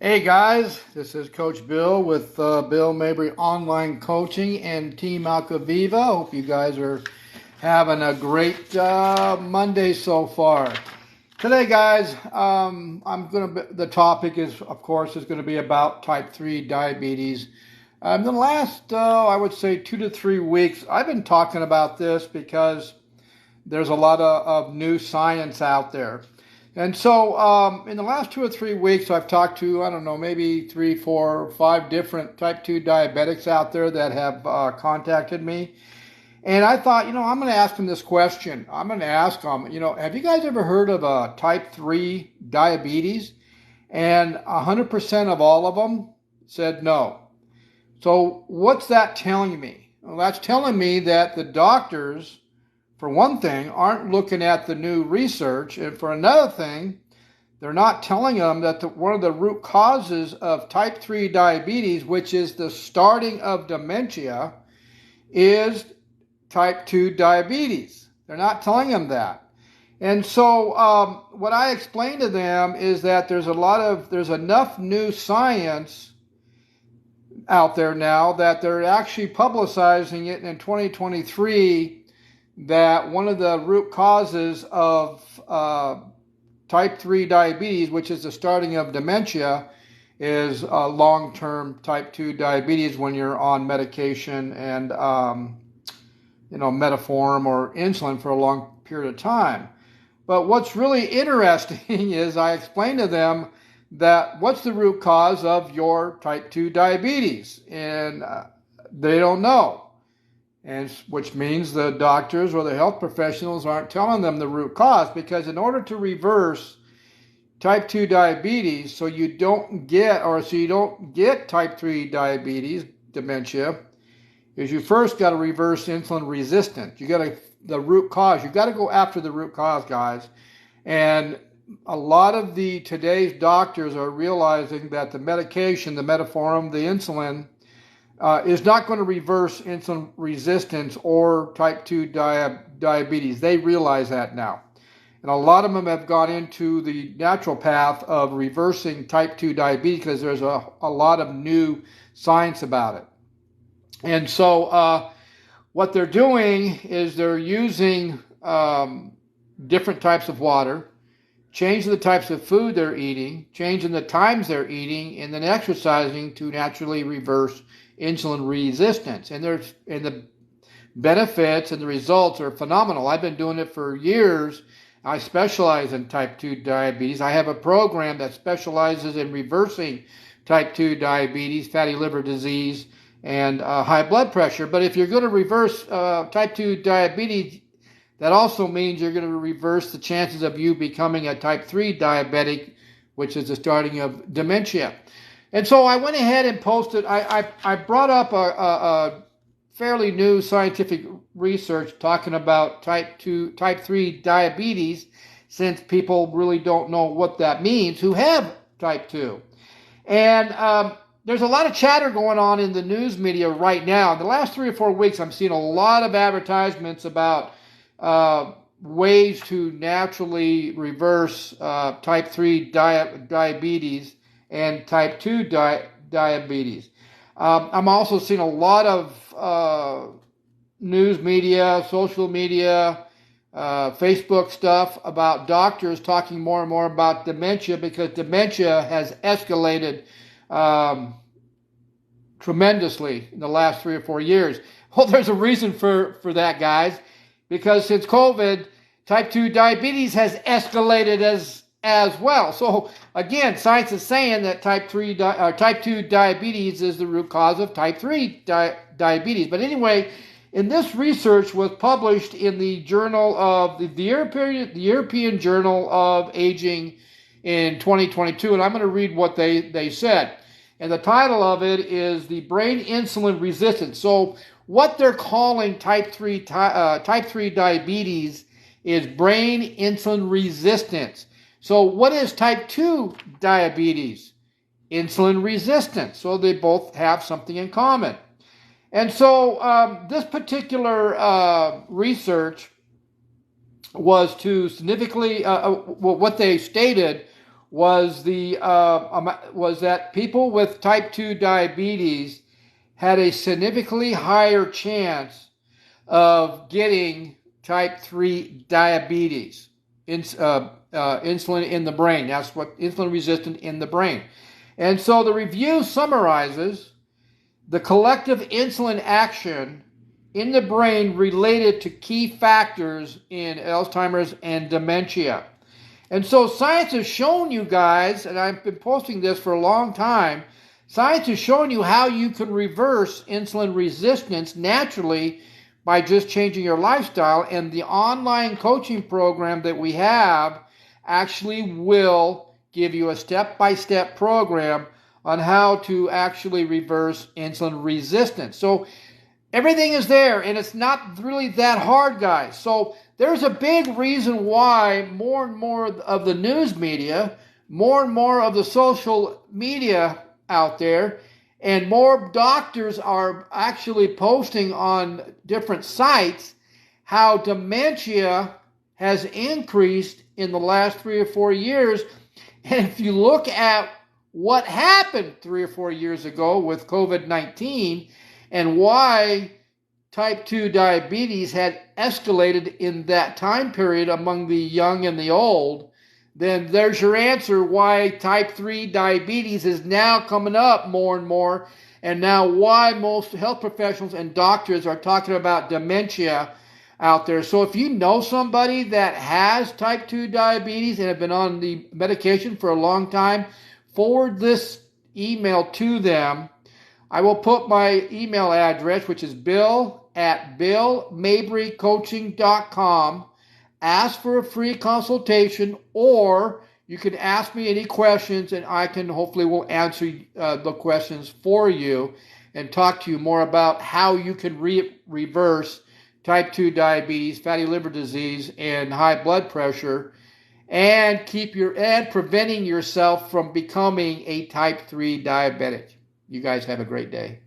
Hey guys, this is Coach Bill with Bill Mabry Online Coaching and Team Alcaviva. Hope you guys are having a great Monday so far. Today, guys, the topic is, of course, is going to be about type 3 diabetes. In the last, I would say 2 to 3 weeks, I've been talking about this because there's a lot of new science out there. And so in the last 2 or 3 weeks, I've talked to, I don't know, maybe 3, 4, 5 different type 2 diabetics out there that have contacted me. And I thought, I'm going to ask them this question. I'm going to ask them, have you guys ever heard of type 3 diabetes? And 100% of all of them said no. So what's that telling me? Well, that's telling me that the doctors, for one thing, aren't looking at the new research, and for another thing, they're not telling them that one of the root causes of type 3 diabetes, which is the starting of dementia, is type 2 diabetes. They're not telling them that. And so what I explained to them is that there's enough new science out there now that they're actually publicizing it in 2023 that one of the root causes of type 3 diabetes, which is the starting of dementia, is long-term type 2 diabetes when you're on medication and, metformin or insulin for a long period of time. But what's really interesting is I explained to them that what's the root cause of your type 2 diabetes, and they don't know. And which means the doctors or the health professionals aren't telling them the root cause, because in order to reverse type 2 diabetes so you don't get type 3 diabetes, dementia, is you first got to reverse insulin resistance. The root cause. You got to go after the root cause, guys. And a lot of today's doctors are realizing that the medication, the metformin, the insulin, is not going to reverse insulin resistance or type 2 diabetes. They realize that now. And a lot of them have gone into the natural path of reversing type 2 diabetes because there's a lot of new science about it. And so what they're doing is they're using different types of water, changing the types of food they're eating, changing the times they're eating, and then exercising to naturally reverse insulin resistance. And the benefits and the results are phenomenal. I've been doing it for years. I specialize in type 2 diabetes. I have a program that specializes in reversing type 2 diabetes, fatty liver disease, and high blood pressure. But if you're going to reverse type 2 diabetes, that also means you're going to reverse the chances of you becoming a type 3 diabetic, which is the starting of dementia. And so I went ahead and posted, I brought up a fairly new scientific research talking about type 3 diabetes, since people really don't know what that means who have type 2. And there's a lot of chatter going on in the news media right now. In the last 3 or 4 weeks, I'm seeing a lot of advertisements about ways to naturally reverse type 3 diabetes and type 2 diabetes. I'm also seeing a lot of news media, social media, Facebook stuff about doctors talking more and more about dementia, because dementia has escalated tremendously in the last 3 or 4 years. Well, there's a reason for that, guys, because since COVID, type 2 diabetes has escalated as well. So again, science is saying that type 2 diabetes is the root cause of type 3 diabetes. But anyway, and this research was published in the journal of the European Journal of Aging in 2022, and I'm going to read what they said. And the title of it is the brain insulin resistance. So what they're calling type 3 diabetes is brain insulin resistance. So what is type 2 diabetes? Insulin resistance. So they both have something in common. And so this particular research was to significantly, what they stated was that people with type 2 diabetes had a significantly higher chance of getting type 3 diabetes, insulin in the brain. That's what insulin resistant in the brain. And so the review summarizes the collective insulin action in the brain related to key factors in Alzheimer's and dementia. And so science has shown you guys, and I've been posting this for a long time, science has shown you how you can reverse insulin resistance naturally by just changing your lifestyle. And the online coaching program that we have actually will give you a step-by-step program on how to actually reverse insulin resistance. So everything is there, and it's not really that hard, guys. So there's a big reason why more and more of the news media, more and more of the social media out there, and more doctors are actually posting on different sites how dementia has increased in the last 3 or 4 years. And if you look at what happened 3 or 4 years ago with COVID-19 and why type 2 diabetes had escalated in that time period among the young and the old, then there's your answer why type 3 diabetes is now coming up more and more, and now why most health professionals and doctors are talking about dementia out there. So if you know somebody that has type 2 diabetes and have been on the medication for a long time, forward this email to them. I will put my email address, which is bill@billmabrycoaching.com. Ask for a free consultation, or you can ask me any questions, and I can hopefully will answer the questions for you and talk to you more about how you can reverse type 2 diabetes, fatty liver disease, and high blood pressure, and preventing yourself from becoming a type 3 diabetic. You guys have a great day.